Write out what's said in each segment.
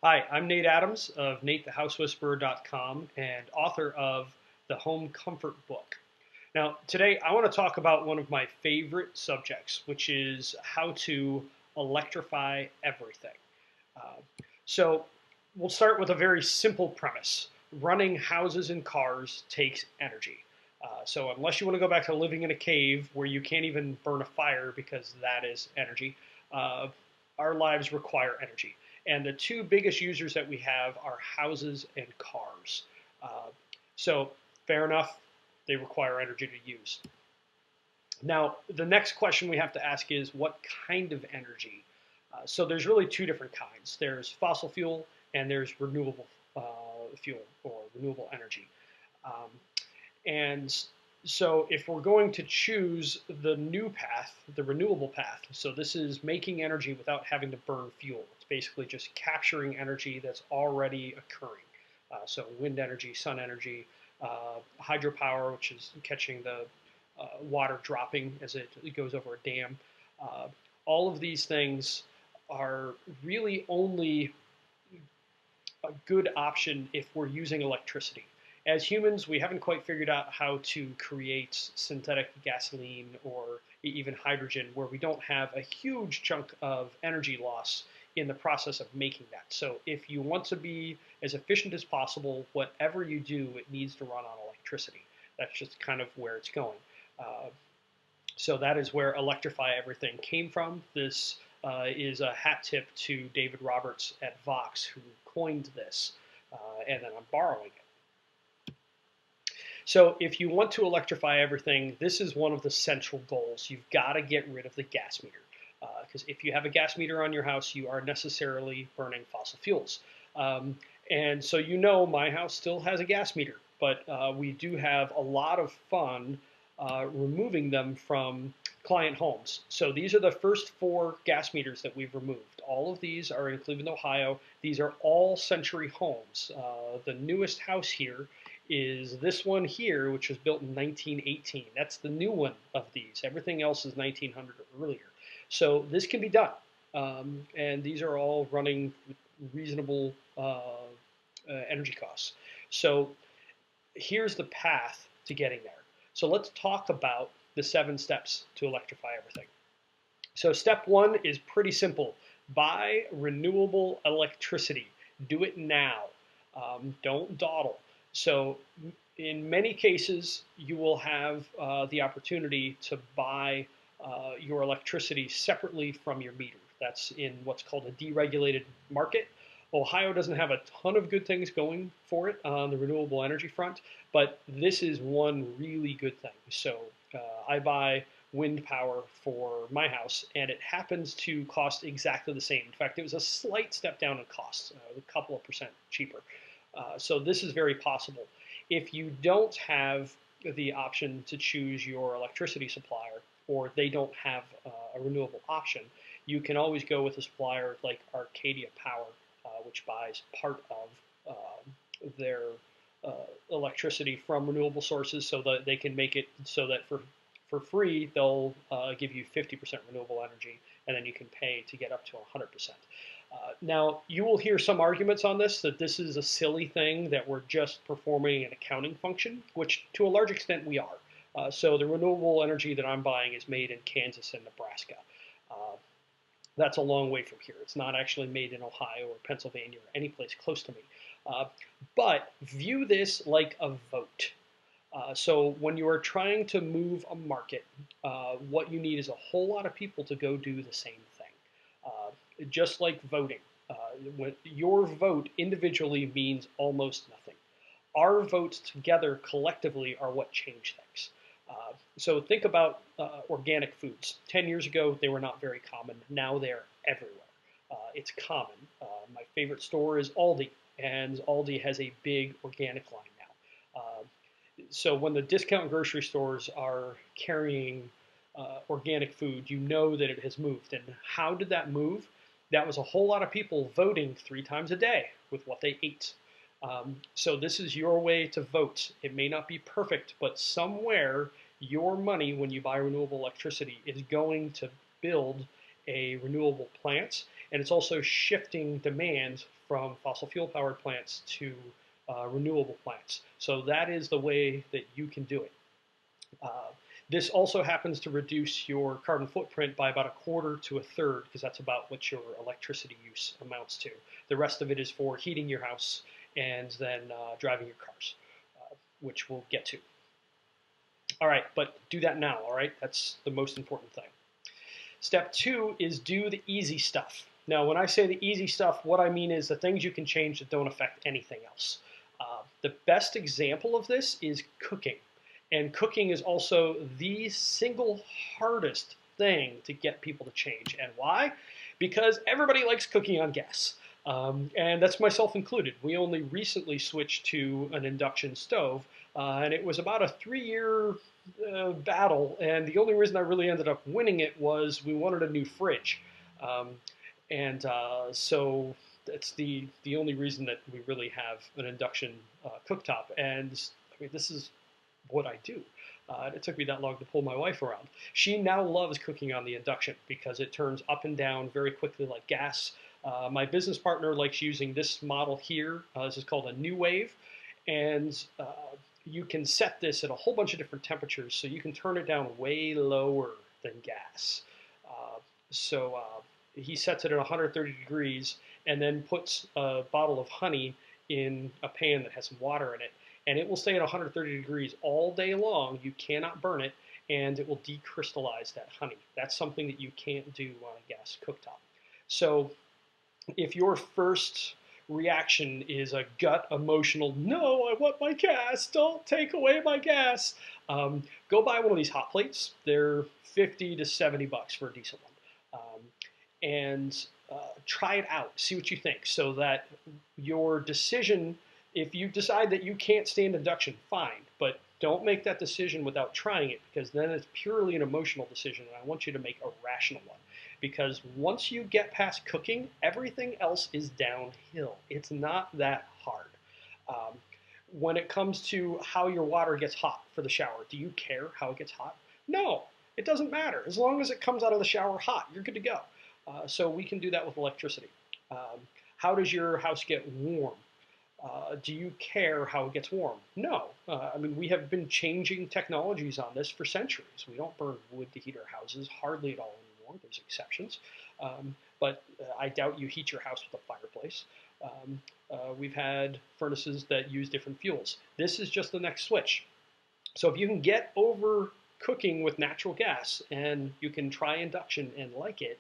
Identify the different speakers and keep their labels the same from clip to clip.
Speaker 1: Hi, I'm Nate Adams of NateTheHouseWhisperer.com and author of the Home Comfort Book. Now, today I want to talk about one of my favorite subjects, which is how to electrify everything. Uh, so, we'll start with a very simple premise. Running houses and cars takes energy. So, unless you want to go back to living in a cave where you can't even burn a fire because that is energy, uh, our lives require energy. And the two biggest users that we have are houses and cars. Uh, so, fair enough, they require energy to use. Now, the next question we have to ask is what kind of energy? So there's really two different kinds. There's fossil fuel and there's renewable fuel or renewable energy. Um, and so if we're going to choose the new path, the renewable path, so this is making energy without having to burn fuel. It's basically just capturing energy that's already occurring. So wind energy, sun energy, hydropower, which is catching the water dropping as it goes over a dam. Uh, all of these things are really only a good option if we're using electricity. As humans, we haven't quite figured out how to create synthetic gasoline or even hydrogen where we don't have a huge chunk of energy loss in the process of making that. So if you want to be as efficient as possible, whatever you do, it needs to run on electricity. That's just kind of where it's going. Uh, so that is where Electrify Everything came from. This is a hat tip to David Roberts at Vox, who coined this, and then I'm borrowing it. So if you want to electrify everything, this is one of the central goals. You've got to get rid of the gas meter. Because if you have a gas meter on your house, you are necessarily burning fossil fuels. And so you know my house still has a gas meter, but we do have a lot of fun removing them from client homes. So these are the first 4 gas meters that we've removed. All of these are in Cleveland, Ohio. These are all Century homes. The newest house here is this one here, which was built in 1918. That's the new one of these. Everything else is 1900 or earlier. So this can be done. And these are all running with reasonable energy costs. So here's the path to getting there. So let's talk about the 7 steps to electrify everything. So step 1 is pretty simple. Buy renewable electricity. Do it now. Don't dawdle. So in many cases, you will have the opportunity to buy your electricity separately from your meter. That's in what's called a deregulated market. Ohio doesn't have a ton of good things going for it on the renewable energy front, but this is one really good thing. So I buy wind power for my house, and it happens to cost exactly the same. In fact, it was a slight step down in cost, a couple of percent cheaper. So this is very possible. If you don't have the option to choose your electricity supplier, or they don't have a renewable option, you can always go with a supplier like Arcadia Power, which buys part of their electricity from renewable sources, so that they can make it so that for free they'll give you 50% renewable energy, and then you can pay to get up to 100%. Now, you will hear some arguments on this, that this is a silly thing, that we're just performing an accounting function, which to a large extent we are. So the renewable energy that I'm buying is made in Kansas and Nebraska. That's a long way from here. It's not actually made in Ohio or Pennsylvania or any place close to me. But view this like a vote. So when you are trying to move a market, what you need is a whole lot of people to go do the same thing. Just like voting. Your vote individually means almost nothing. Our votes together collectively are what change things. So think about organic foods. 10 years ago, they were not very common. Now they're everywhere. It's common. My favorite store is Aldi, and Aldi has a big organic line now. So when the discount grocery stores are carrying organic food, you know that it has moved. And how did that move? That was a whole lot of people voting 3 times a day with what they ate. So this is your way to vote. It may not be perfect, but somewhere your money, when you buy renewable electricity, is going to build a renewable plant, and it's also shifting demand from fossil fuel powered plants to renewable plants. So that is the way that you can do it. This also happens to reduce your carbon footprint by about a quarter to a third, because that's about what your electricity use amounts to. The rest of it is for heating your house and then driving your cars, which we'll get to. All right, but do that now, all right? That's the most important thing. Step 2 is do the easy stuff. Now, when I say the easy stuff, what I mean is the things you can change that don't affect anything else. The best example of this is cooking. And cooking is also the single hardest thing to get people to change. And why? Because everybody likes cooking on gas. And that's myself included. We only recently switched to an induction stove, and it was about a 3-year battle. And the only reason I really ended up winning it was we wanted a new fridge. So that's the only reason that we really have an induction cooktop. And I mean, this is what I do. It took me that long to pull my wife around. She now loves cooking on the induction because it turns up and down very quickly like gas. My business partner likes using this model here. This is called a New Wave, and you can set this at a whole bunch of different temperatures, so you can turn it down way lower than gas. He sets it at 130 degrees and then puts a bottle of honey in a pan that has some water in it, and it will stay at 130 degrees all day long. You cannot burn it, and it will decrystallize that honey. That's something that you can't do on a gas cooktop. So if your first reaction is a gut emotional, no, I want my gas, don't take away my gas, go buy one of these hot plates. They're 50 to 70 bucks for a decent one. And try it out, see what you think, so that your decision, if you decide that you can't stand induction, fine, but don't make that decision without trying it, because then it's purely an emotional decision, and I want you to make a rational one. Because once you get past cooking, everything else is downhill. It's not that hard. When it comes to how your water gets hot for the shower, do you care how it gets hot? No, it doesn't matter. As long as it comes out of the shower hot, you're good to go. So we can do that with electricity. How does your house get warm? Do you care how it gets warm? No. I mean, we have been changing technologies on this for centuries. We don't burn wood to heat our houses, hardly at all anymore. There's exceptions. But I doubt you heat your house with a fireplace. We've had furnaces that use different fuels. This is just the next switch. So if you can get over cooking with natural gas and you can try induction and like it,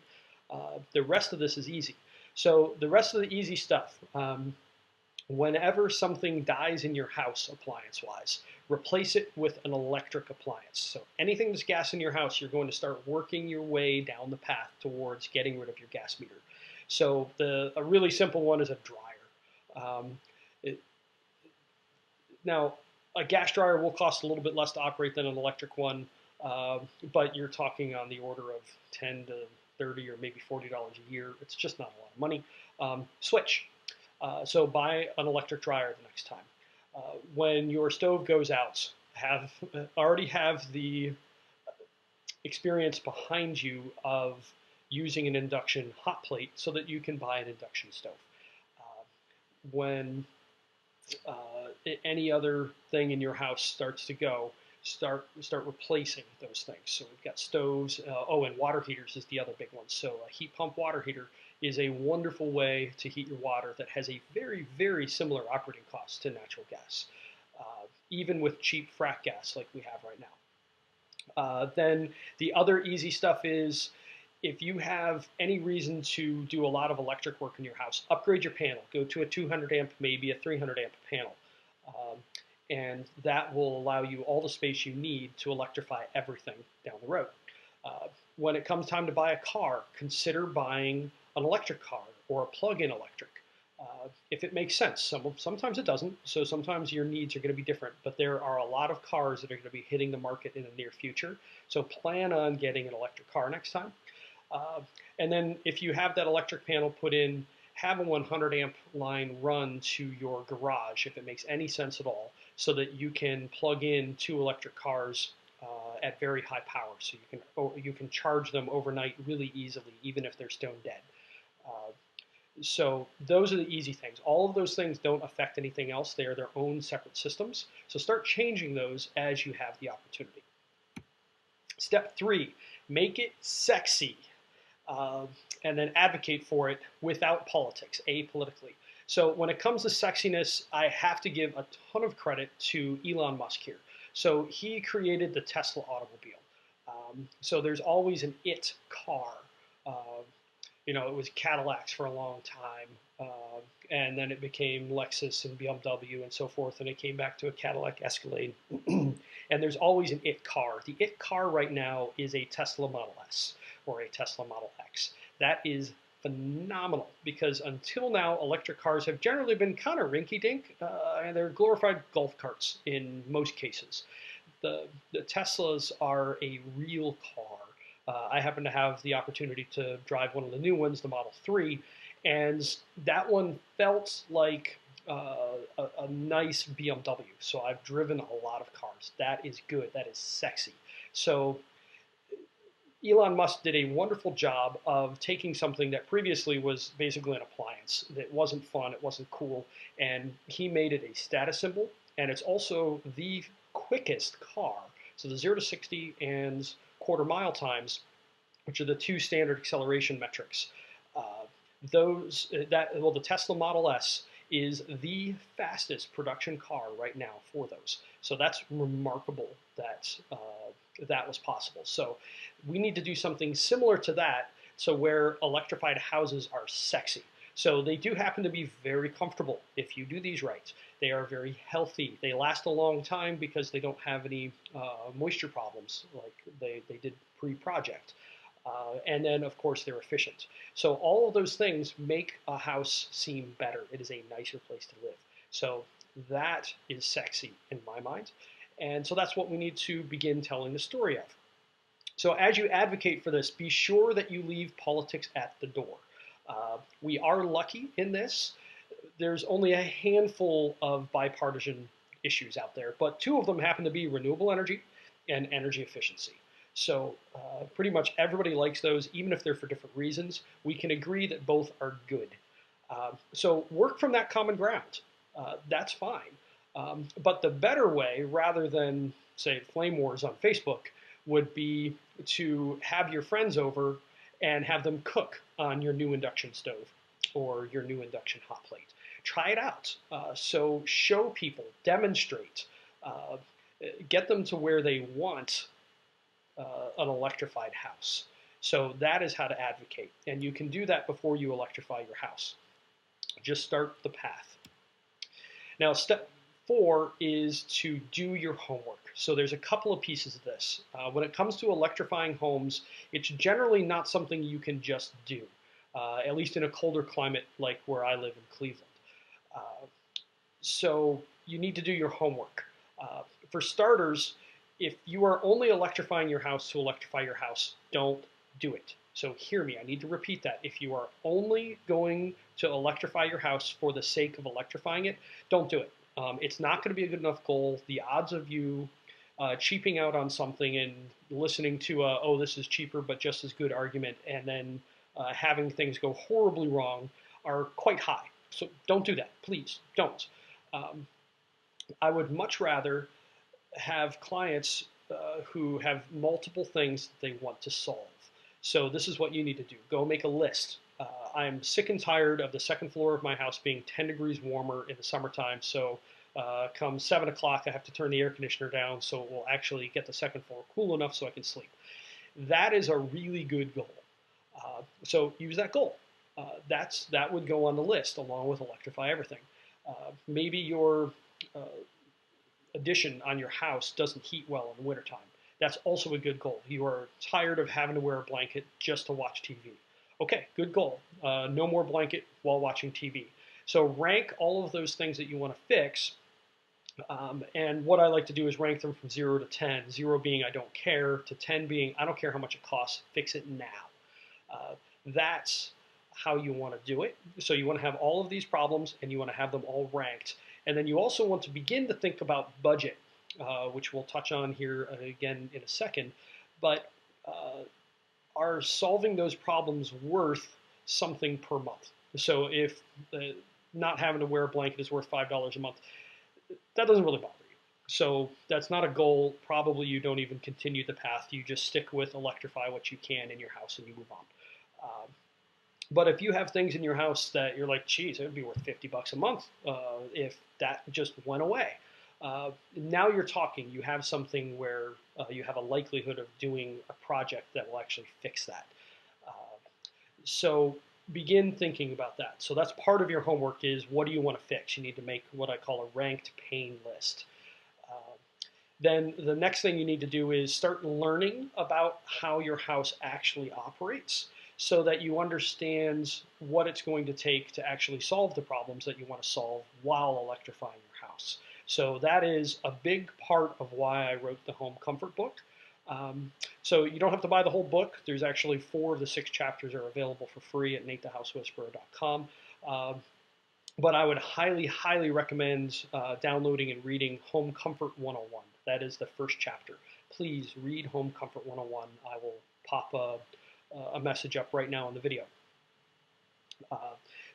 Speaker 1: the rest of this is easy. So the rest of the easy stuff, whenever something dies in your house appliance-wise, replace it with an electric appliance. So anything that's gas in your house, you're going to start working your way down the path towards getting rid of your gas meter. So a really simple one is a dryer. Now, a gas dryer will cost a little bit less to operate than an electric one, but you're talking on the order of $10 to $30 or maybe $40 a year. It's just not a lot of money. Switch. So buy an electric dryer the next time. When your stove goes out, already have the experience behind you of using an induction hot plate so that you can buy an induction stove. When any other thing in your house starts to go, start replacing those things. So we've got stoves. And water heaters is the other big one. So a heat pump water heater is a wonderful way to heat your water that has a very, very similar operating cost to natural gas, even with cheap frac gas like we have right now. Then the other easy stuff is, if you have any reason to do a lot of electric work in your house, upgrade your panel. Go to a 200 amp, maybe a 300 amp panel. And that will allow you all the space you need to electrify everything down the road. When it comes time to buy a car, consider buying an electric car or a plug-in electric. If it makes sense. Sometimes it doesn't, so sometimes your needs are going to be different, but there are a lot of cars that are going to be hitting the market in the near future, so plan on getting an electric car next time. And then if you have that electric panel put in, have a 100 amp line run to your garage, if it makes any sense at all, so that you can plug in 2 electric cars at very high power, so you can charge them overnight really easily, even if they're stone dead. So those are the easy things. All of those things don't affect anything else. They are their own separate systems. So start changing those as you have the opportunity. Step 3, make it sexy. uh, and then advocate for it without politics, apolitically. So when it comes to sexiness, I have to give a ton of credit to Elon Musk here. So he created the Tesla automobile. So there's always an it car. Uh, it was Cadillacs for a long time, and then it became Lexus and BMW and so forth, and it came back to a Cadillac Escalade. And there's always an it car. The it car right now is a Tesla Model S or a Tesla Model X. That is phenomenal because until now, electric cars have generally been kind of rinky-dink, and they're glorified golf carts in most cases. The Teslas are a real car. I happen to have the opportunity to drive one of the new ones, the Model 3, and that one felt like a nice BMW. So I've driven a lot of cars. That is good. That is sexy. So Elon Musk did a wonderful job of taking something that previously was basically an appliance that wasn't fun, it wasn't cool, and he made it a status symbol, and it's also the quickest car. So the 0 to 60 and quarter mile times, which are the two standard acceleration metrics, the Tesla Model S is the fastest production car right now for those. So that's remarkable that that was possible. So we need to do something similar to that, so where electrified houses are sexy. So they do happen to be very comfortable if you do these right. They are very healthy. They last a long time because they don't have any moisture problems like they did pre-project. And then, of course, they're efficient. So all of those things make a house seem better. It is a nicer place to live. So that is sexy in my mind. And so that's what we need to begin telling the story of. So as you advocate for this, be sure that you leave politics at the door. We are lucky in this. There's only a handful of bipartisan issues out there, but two of them happen to be renewable energy and energy efficiency. So pretty much everybody likes those, even if they're for different reasons. We can agree that both are good. So work from that common ground. That's fine. But the better way, rather than, say, flame wars on Facebook, would be to have your friends over and have them cook on your new induction stove or your new induction hot plate. Try it out. So show people, demonstrate, get them to where they want an electrified house. So that is how to advocate. And you can do that before you electrify your house. Just start the path. Now, step 4 is to do your homework. So there's a couple of pieces of this. When it comes to electrifying homes, it's generally not something you can just do, at least in a colder climate like where I live in Cleveland. So you need to do your homework. For starters, if you are only electrifying your house to electrify your house, don't do it. So hear me, I need to repeat that. If you are only going to electrify your house for the sake of electrifying it, don't do it. It's not going to be a good enough goal. The odds of you cheaping out on something and listening to a, oh, this is cheaper but just as good argument, and then having things go horribly wrong are quite high. So don't do that. Please don't. I would much rather have clients who have multiple things that they want to solve. So this is what you need to do. Go make a list. I'm sick and tired of the second floor of my house being 10 degrees warmer in the summertime. So come 7 o'clock, I have to turn the air conditioner down so it will actually get the second floor cool enough so I can sleep. That is a really good goal. So use that goal. That would go on the list along with electrify everything. Maybe your addition on your house doesn't heat well in the wintertime. That's also a good goal. You are tired of having to wear a blanket just to watch TV. Okay, good goal. No more blanket while watching TV. So rank all of those things that you want to fix. And what I like to do is rank them from 0 to 10. 0 being I don't care, to 10 being I don't care how much it costs, fix it now. That's how you want to do it. So you want to have all of these problems and you want to have them all ranked. And then you also want to begin to think about budget, which we'll touch on here again in a second. But are solving those problems worth something per month? So if not having to wear a blanket is worth $5 a month, that doesn't really bother you. So that's not a goal. Probably you don't even continue the path. You just stick with electrify what you can in your house and you move on. But if you have things in your house that you're like, geez, it would be worth $50 a month if that just went away. Now you're talking. You have something where you have a likelihood of doing a project that will actually fix that. So begin thinking about that. So that's part of your homework is what do you want to fix? You need to make what I call a ranked pain list. Then the next thing you need to do is start learning about how your house actually operates so that you understand what it's going to take to actually solve the problems that you want to solve while electrifying your house. So that is a big part of why I wrote the Home Comfort book. So you don't have to buy the whole book. There's actually 4 of the 6 chapters are available for free at natethehousewhisperer.com. But I would highly, highly recommend downloading and reading Home Comfort 101. That is the first chapter. Please read Home Comfort 101. I will pop a message up right now in the video.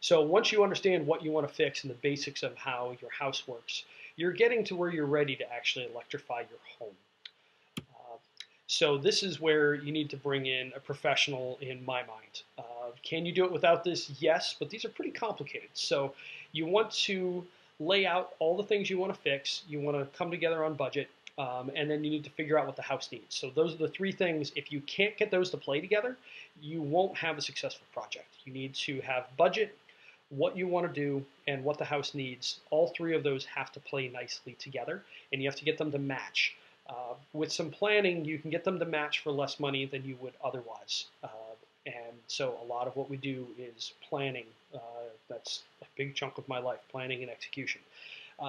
Speaker 1: So once you understand what you want to fix and the basics of how your house works, you're getting to where you're ready to actually electrify your home. So this is where you need to bring in a professional in my mind. Can you do it without this? Yes, but these are pretty complicated. So you want to lay out all the things you want to fix. You want to come together on budget, and then you need to figure out what the house needs. So those are the 3 things. If you can't get those to play together, you won't have a successful project. You need to have budget, what you want to do, and what the house needs. All 3 of those have to play nicely together, and you have to get them to match. With some planning, you can get them to match for less money than you would otherwise. And so a lot of what we do is planning. That's a big chunk of my life, planning and execution.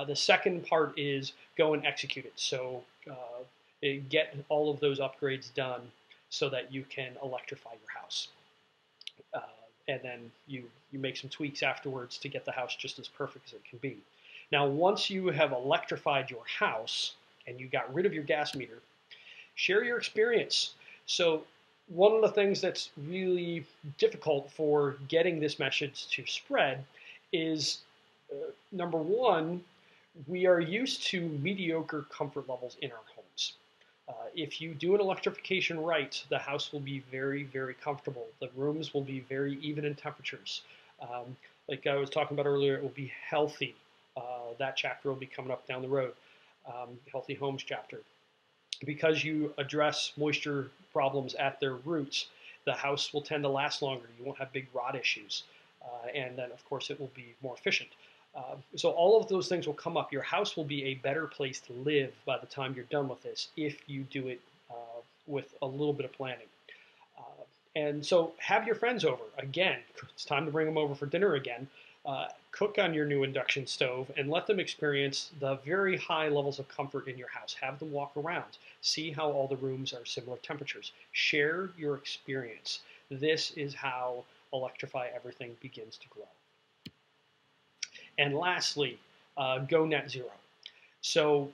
Speaker 1: The second part is go and execute it. So get all of those upgrades done so that you can electrify your house. And then you make some tweaks afterwards to get the house just as perfect as it can be. Now, once you have electrified your house and you got rid of your gas meter, share your experience. So one of the things that's really difficult for getting this message to spread is, number one, we are used to mediocre comfort levels in our homes. If you do an electrification right, the house will be very, very comfortable. The rooms will be very even in temperatures. Like I was talking about earlier, it will be healthy. That chapter will be coming up down the road, Healthy Homes chapter. Because you address moisture problems at their roots, the house will tend to last longer. You won't have big rot issues. And then, of course, it will be more efficient. So all of those things will come up. Your house will be a better place to live by the time you're done with this if you do it with a little bit of planning. And so have your friends over. Again, it's time to bring them over for dinner again. Cook on your new induction stove and let them experience the very high levels of comfort in your house. Have them walk around. See how all the rooms are similar temperatures. Share your experience. This is how Electrify Everything begins to grow. And lastly, go net zero. So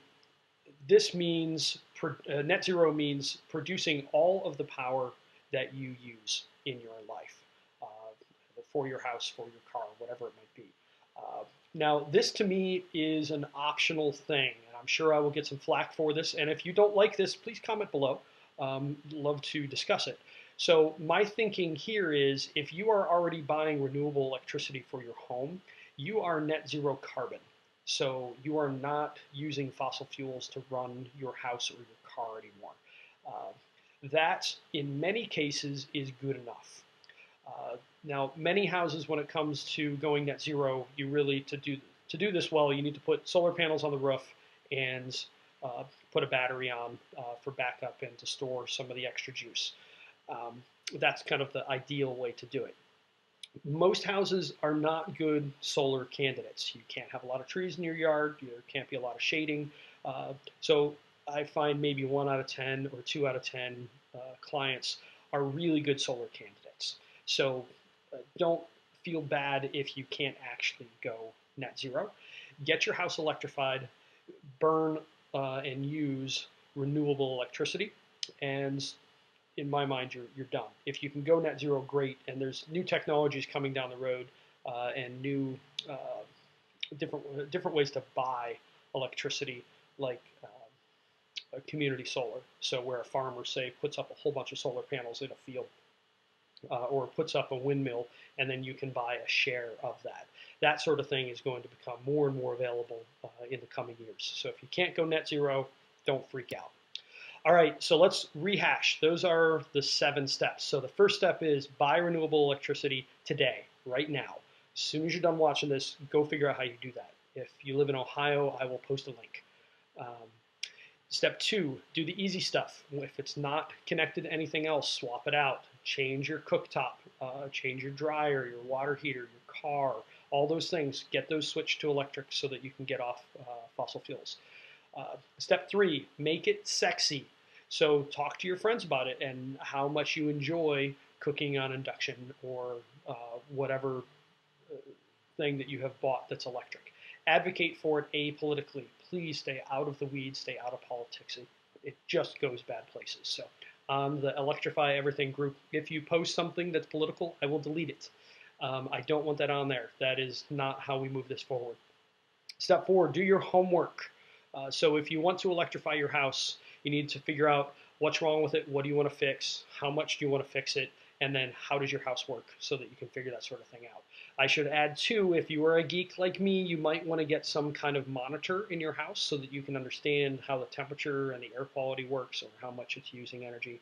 Speaker 1: this means, net zero means producing all of the power that you use in your life, for your house, for your car, whatever it might be. Now, this to me is an optional thing, and I'm sure I will get some flack for this, and if you don't like this, please comment below. Love to discuss it. So my thinking here is if you are already buying renewable electricity for your home, you are net zero carbon. So you are not using fossil fuels to run your house or your car anymore. That, in many cases, is good enough. Now, many houses, when it comes to going net zero, you really, to do this well, you need to put solar panels on the roof and put a battery on for backup and to store some of the extra juice. That's kind of the ideal way to do it. Most houses are not good solar candidates. You can't have a lot of trees in your yard. There can't be a lot of shading. So I find maybe 1 out of 10 or 2 out of 10 clients are really good solar candidates. So don't feel bad if you can't actually go net zero. Get your house electrified, burn and use renewable electricity, and in my mind, you're done. If you can go net zero, great. And there's new technologies coming down the road and new different ways to buy electricity, like a community solar. So where a farmer, say, puts up a whole bunch of solar panels in a field, or puts up a windmill, and then you can buy a share of that. That sort of thing is going to become more and more available in the coming years. So if you can't go net zero, don't freak out. All right, so let's rehash. Those are the 7 steps. So the first step is buy renewable electricity today, right now. As soon as you're done watching this, go figure out how you do that. If you live in Ohio, I will post a link. Step 2, do the easy stuff. If it's not connected to anything else, swap it out. Change your cooktop, change your dryer, your water heater, your car, all those things. Get those switched to electric so that you can get off fossil fuels. Step 3, make it sexy. So talk to your friends about it and how much you enjoy cooking on induction or whatever thing that you have bought that's electric. Advocate for it apolitically. Please stay out of the weeds, stay out of politics. It just goes bad places. So on the Electrify Everything group, if you post something that's political, I will delete it. I don't want that on there. That is not how we move this forward. Step 4, do your homework. So if you want to electrify your house, you need to figure out what's wrong with it, what do you want to fix, how much do you want to fix it, and then how does your house work so that you can figure that sort of thing out. I should add too, if you are a geek like me, you might want to get some kind of monitor in your house so that you can understand how the temperature and the air quality works or how much it's using energy.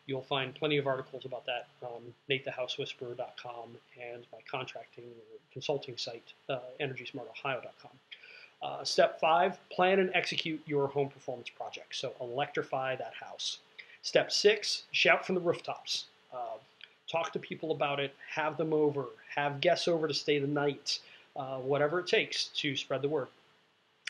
Speaker 1: You'll find plenty of articles about that on NateTheHouseWhisperer.com and my contracting or consulting site, EnergySmartOhio.com. Step 5, plan and execute your home performance project. So electrify that house. Step 6, shout from the rooftops. Talk to people about it, have them over, have guests over to stay the night, whatever it takes to spread the word.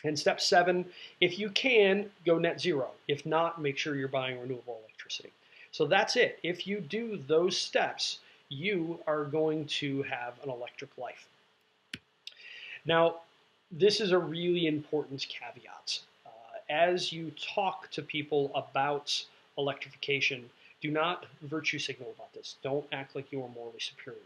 Speaker 1: And step 7, if you can, go net zero. If not, make sure you're buying renewable electricity. So that's it. If you do those steps, you are going to have an electric life. Now, this is a really important caveat. As you talk to people about electrification, do not virtue signal about this. Don't act like you are morally superior.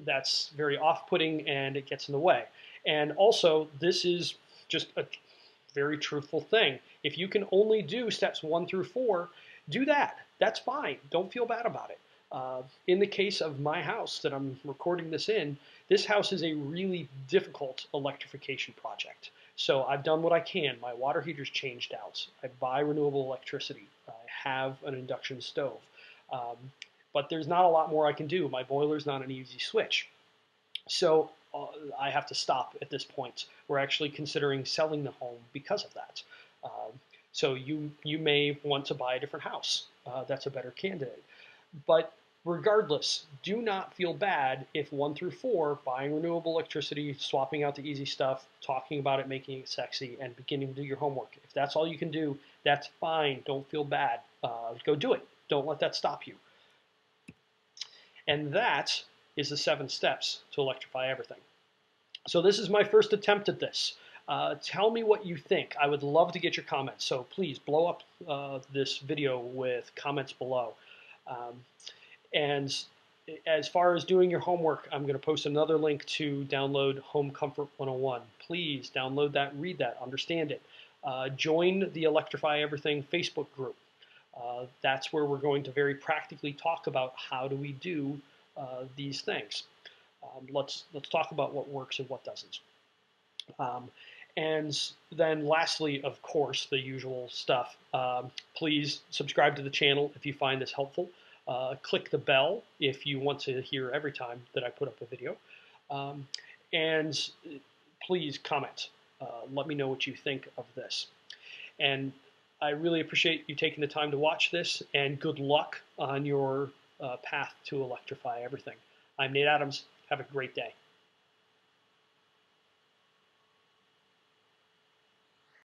Speaker 1: That's very off-putting and it gets in the way. And also, this is just a very truthful thing. If you can only do steps 1 through 4, do that. That's fine. Don't feel bad about it. In the case of my house that I'm recording this in, this house is a really difficult electrification project. So I've done what I can. My water heater's changed out. I buy renewable electricity. I have an induction stove. But there's not a lot more I can do. My boiler's not an easy switch. So I have to stop at this point. We're actually considering selling the home because of that. So you may want to buy a different house. That's a better candidate. But regardless, do not feel bad if 1 through 4, buying renewable electricity, swapping out the easy stuff, talking about it, making it sexy, and beginning to do your homework. If that's all you can do, that's fine. Don't feel bad. Go do it. Don't let that stop you. And that is the 7 steps to electrify everything. So this is my first attempt at this. Tell me what you think. I would love to get your comments. So please blow up this video with comments below. And as far as doing your homework, I'm going to post another link to download Home Comfort 101. Please download that, read that, understand it. Join the Electrify Everything Facebook group. That's where we're going to very practically talk about how do we do these things. Let's talk about what works and what doesn't. And then lastly, of course, the usual stuff. Please subscribe to the channel if you find this helpful. Click the bell if you want to hear every time that I put up a video. And please comment. Let me know what you think of this. And I really appreciate you taking the time to watch this, and good luck on your path to electrify everything. I'm Nate Adams. Have a great day.